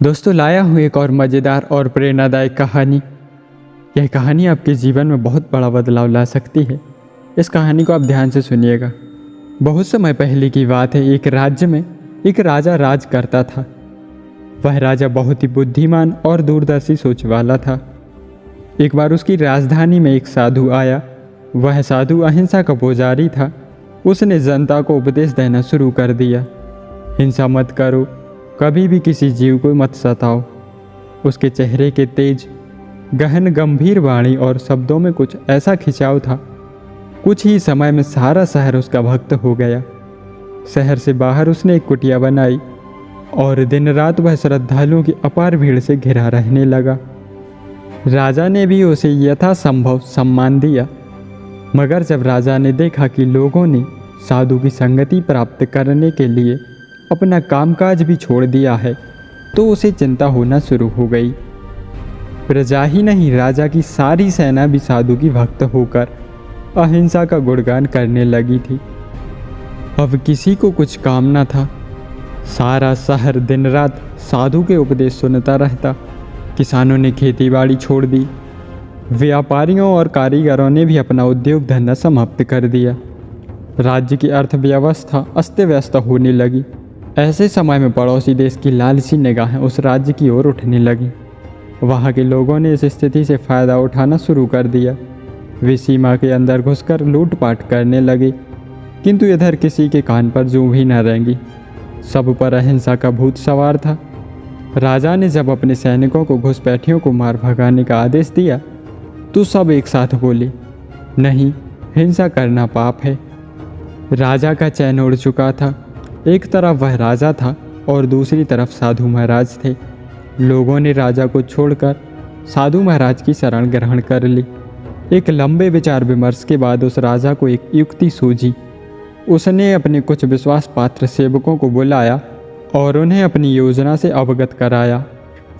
दोस्तों, लाया हूँ एक और मज़ेदार और प्रेरणादायक कहानी। यह कहानी आपके जीवन में बहुत बड़ा बदलाव ला सकती है। इस कहानी को आप ध्यान से सुनिएगा। बहुत समय पहले की बात है। एक राज्य में एक राजा राज करता था। वह राजा बहुत ही बुद्धिमान और दूरदर्शी सोच वाला था। एक बार उसकी राजधानी में एक साधु आया। वह साधु अहिंसा का पुजारी था। उसने जनता को उपदेश देना शुरू कर दिया। हिंसा मत करो, कभी भी किसी जीव को मत सताओ। उसके चेहरे के तेज, गहन, गंभीर वाणी और शब्दों में कुछ ऐसा खिंचाव था। कुछ ही समय में सारा शहर उसका भक्त हो गया। शहर से बाहर उसने एक कुटिया बनाई और दिन रात वह श्रद्धालुओं की अपार भीड़ से घिरा रहने लगा। राजा ने भी उसे यथासंभव सम्मान दिया, मगर जब राजा ने देखा कि लोगों ने साधु की संगति प्राप्त करने के लिए अपना कामकाज भी छोड़ दिया है, तो उसे चिंता होना शुरू हो गई। प्रजा ही नहीं, राजा की सारी सेना भी साधु की भक्त होकर अहिंसा का गुणगान करने लगी थी। अब किसी को कुछ काम न था। सारा शहर दिन रात साधु के उपदेश सुनता रहता। किसानों ने खेती बाड़ी छोड़ दी। व्यापारियों और कारीगरों ने भी अपना उद्योग धंधा समाप्त कर दिया। राज्य की अर्थव्यवस्था अस्त व्यस्त होने लगी। ऐसे समय में पड़ोसी देश की लालची निगाहें उस राज्य की ओर उठने लगी। वहाँ के लोगों ने इस स्थिति से फ़ायदा उठाना शुरू कर दिया। वे सीमा के अंदर घुसकर लूटपाट करने लगे, किंतु इधर किसी के कान पर जूं भी न रेंगी। सब पर अहिंसा का भूत सवार था। राजा ने जब अपने सैनिकों को घुसपैठियों को मार भगाने का आदेश दिया, तो सब एक साथ बोले, नहीं, हिंसा करना पाप है। राजा का चैन उड़ चुका था। एक तरफ वह राजा था और दूसरी तरफ साधु महाराज थे। लोगों ने राजा को छोड़कर साधु महाराज की शरण ग्रहण कर ली। एक लंबे विचार विमर्श के बाद उस राजा को एक युक्ति सूझी। उसने अपने कुछ विश्वास पात्र सेवकों को बुलाया और उन्हें अपनी योजना से अवगत कराया।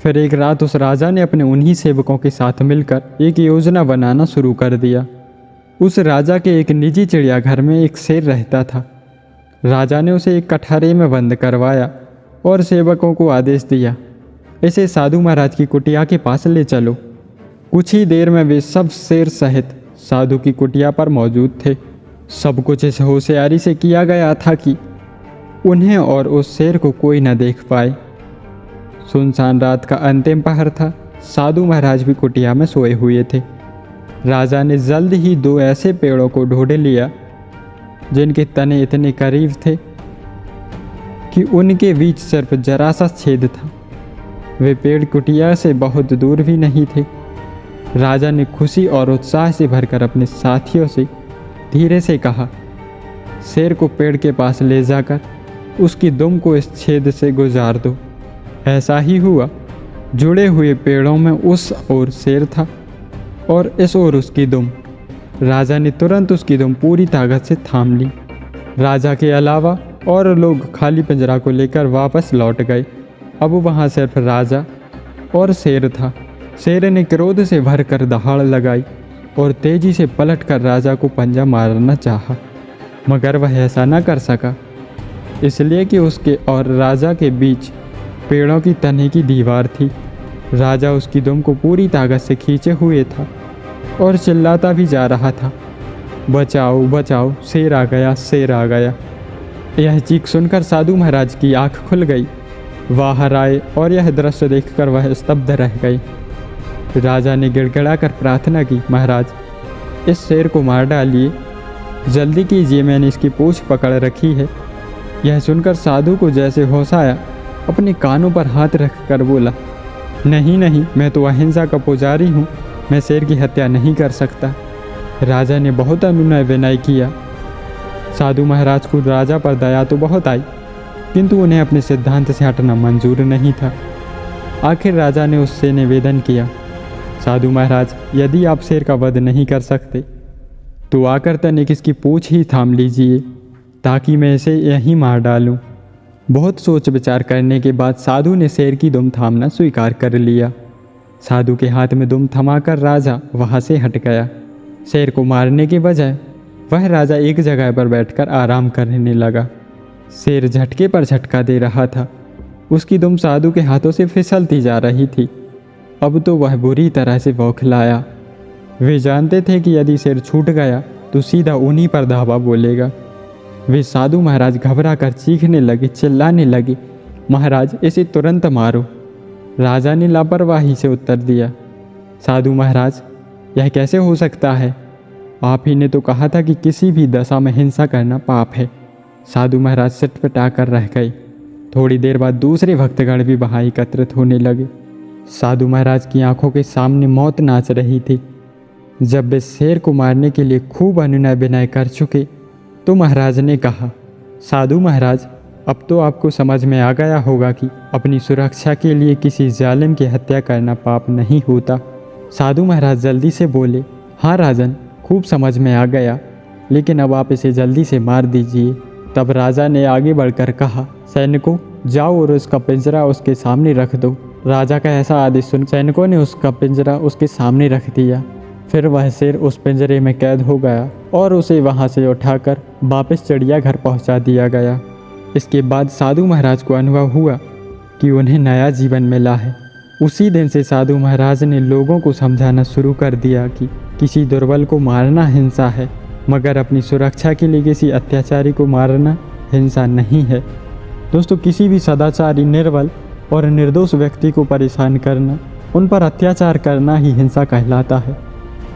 फिर एक रात उस राजा ने अपने उन्हीं सेवकों के साथ मिलकर एक योजना बनाना शुरू कर दिया। उस राजा के एक निजी चिड़ियाघर में एक शेर रहता था। राजा ने उसे एक कठघरे में बंद करवाया और सेवकों को आदेश दिया, इसे साधु महाराज की कुटिया के पास ले चलो। कुछ ही देर में वे सब शेर सहित साधु की कुटिया पर मौजूद थे। सब कुछ इस होशियारी से किया गया था कि उन्हें और उस शेर को कोई न देख पाए। सुनसान रात का अंतिम पहर था। साधु महाराज भी कुटिया में सोए हुए थे। राजा ने जल्द ही दो ऐसे पेड़ों को ढूंढ लिया जिनके तने इतने करीब थे कि उनके बीच सिर्फ जरा सा छेद था। वे पेड़ कुटिया से बहुत दूर भी नहीं थे। राजा ने खुशी और उत्साह से भरकर अपने साथियों से धीरे से कहा, शेर को पेड़ के पास ले जाकर उसकी दुम को इस छेद से गुजार दो। ऐसा ही हुआ। जुड़े हुए पेड़ों में उस ओर शेर था और इस ओर उसकी दुम। राजा ने तुरंत उसकी दुम पूरी ताकत से थाम ली। राजा के अलावा और लोग खाली पिंजरा को लेकर वापस लौट गए। अब वहाँ सिर्फ राजा और शेर था। शेर ने क्रोध से भरकर दहाड़ लगाई और तेजी से पलटकर राजा को पंजा मारना चाहा, मगर वह ऐसा न कर सका, इसलिए कि उसके और राजा के बीच पेड़ों की तने की दीवार थी। राजा उसकी दुम को पूरी ताकत से खींचे हुए था और चिल्लाता भी जा रहा था, बचाओ बचाओ, शेर आ गया, शेर आ गया। यह चीख सुनकर साधु महाराज की आंख खुल गई। बाहर आए और यह दृश्य देखकर वह स्तब्ध रह गए। राजा ने गिड़गिड़ाकर प्रार्थना की, महाराज, इस शेर को मार डालिए, जल्दी कीजिए, मैंने इसकी पूंछ पकड़ रखी है। यह सुनकर साधु को जैसे होश आया, अपने कानों पर हाथ रखकर बोला, नहीं नहीं, मैं तो अहिंसा का पुजारी हूँ, मैं शेर की हत्या नहीं कर सकता। राजा ने बहुत अनुनय विनय किया। साधु महाराज को राजा पर दया तो बहुत आई, किंतु उन्हें अपने सिद्धांत से हटना मंजूर नहीं था। आखिर राजा ने उससे निवेदन किया, साधु महाराज, यदि आप शेर का वध नहीं कर सकते तो आकर तनिक इसकी पूंछ ही थाम लीजिए, ताकि मैं इसे यहीं मार डालूं। बहुत सोच विचार करने के बाद साधु ने शेर की दुम थामना स्वीकार कर लिया। साधु के हाथ में दुम थमाकर राजा वहाँ से हट गया। शेर को मारने के बजाय वह राजा एक जगह पर बैठकर आराम करने लगा। शेर झटके पर झटका दे रहा था। उसकी दुम साधु के हाथों से फिसलती जा रही थी। अब तो वह बुरी तरह से बौखलाया। वे जानते थे कि यदि सिर छूट गया तो सीधा उन्हीं पर धावा बोलेगा। वे साधु महाराज घबरा कर चीखने लगे, चिल्लाने लगे, महाराज इसे तुरंत मारो। राजा ने लापरवाही से उत्तर दिया, साधु महाराज यह कैसे हो सकता है? आप ही ने तो कहा था कि किसी भी दशा में हिंसा करना पाप है। साधु महाराज सिटपटा कर रह गए। थोड़ी देर बाद दूसरे भक्तगण भी वहाँ एकत्रित होने लगे। साधु महाराज की आंखों के सामने मौत नाच रही थी। जब वे शेर को मारने के लिए खूब अनुनय विनय कर चुके तो महाराज ने कहा, साधु महाराज अब तो आपको समझ में आ गया होगा कि अपनी सुरक्षा के लिए किसी जालिम की हत्या करना पाप नहीं होता। साधु महाराज जल्दी से बोले, हाँ राजन, खूब समझ में आ गया, लेकिन अब आप इसे जल्दी से मार दीजिए। तब राजा ने आगे बढ़कर कहा, सैनिकों जाओ और उसका पिंजरा उसके सामने रख दो। राजा का ऐसा आदेश सुन सैनिकों ने उसका पिंजरा उसके सामने रख दिया। फिर वह शेर उस पिंजरे में कैद हो गया और उसे वहां से उठाकर वापस चिड़ियाघर पहुंचा दिया गया। इसके बाद साधु महाराज को अनुभव हुआ कि उन्हें नया जीवन मिला है। उसी दिन से साधु महाराज ने लोगों को समझाना शुरू कर दिया कि किसी दुर्बल को मारना हिंसा है, मगर अपनी सुरक्षा के लिए किसी अत्याचारी को मारना हिंसा नहीं है। दोस्तों, किसी भी सदाचारी, निर्बल और निर्दोष व्यक्ति को परेशान करना, उन पर अत्याचार करना ही हिंसा कहलाता है,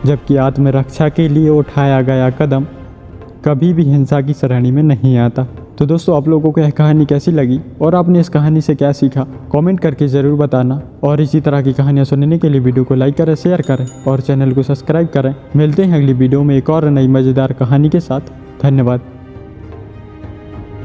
जबकि आत्मरक्षा के लिए उठाया गया कदम कभी भी हिंसा की श्रेणी में नहीं आता। तो दोस्तों, आप लोगों को यह कहानी कैसी लगी और आपने इस कहानी से क्या सीखा, कमेंट करके ज़रूर बताना। और इसी तरह की कहानियाँ सुनने के लिए वीडियो को लाइक करें, शेयर करें और चैनल को सब्सक्राइब करें। मिलते हैं अगली वीडियो में एक और नई मज़ेदार कहानी के साथ। धन्यवाद।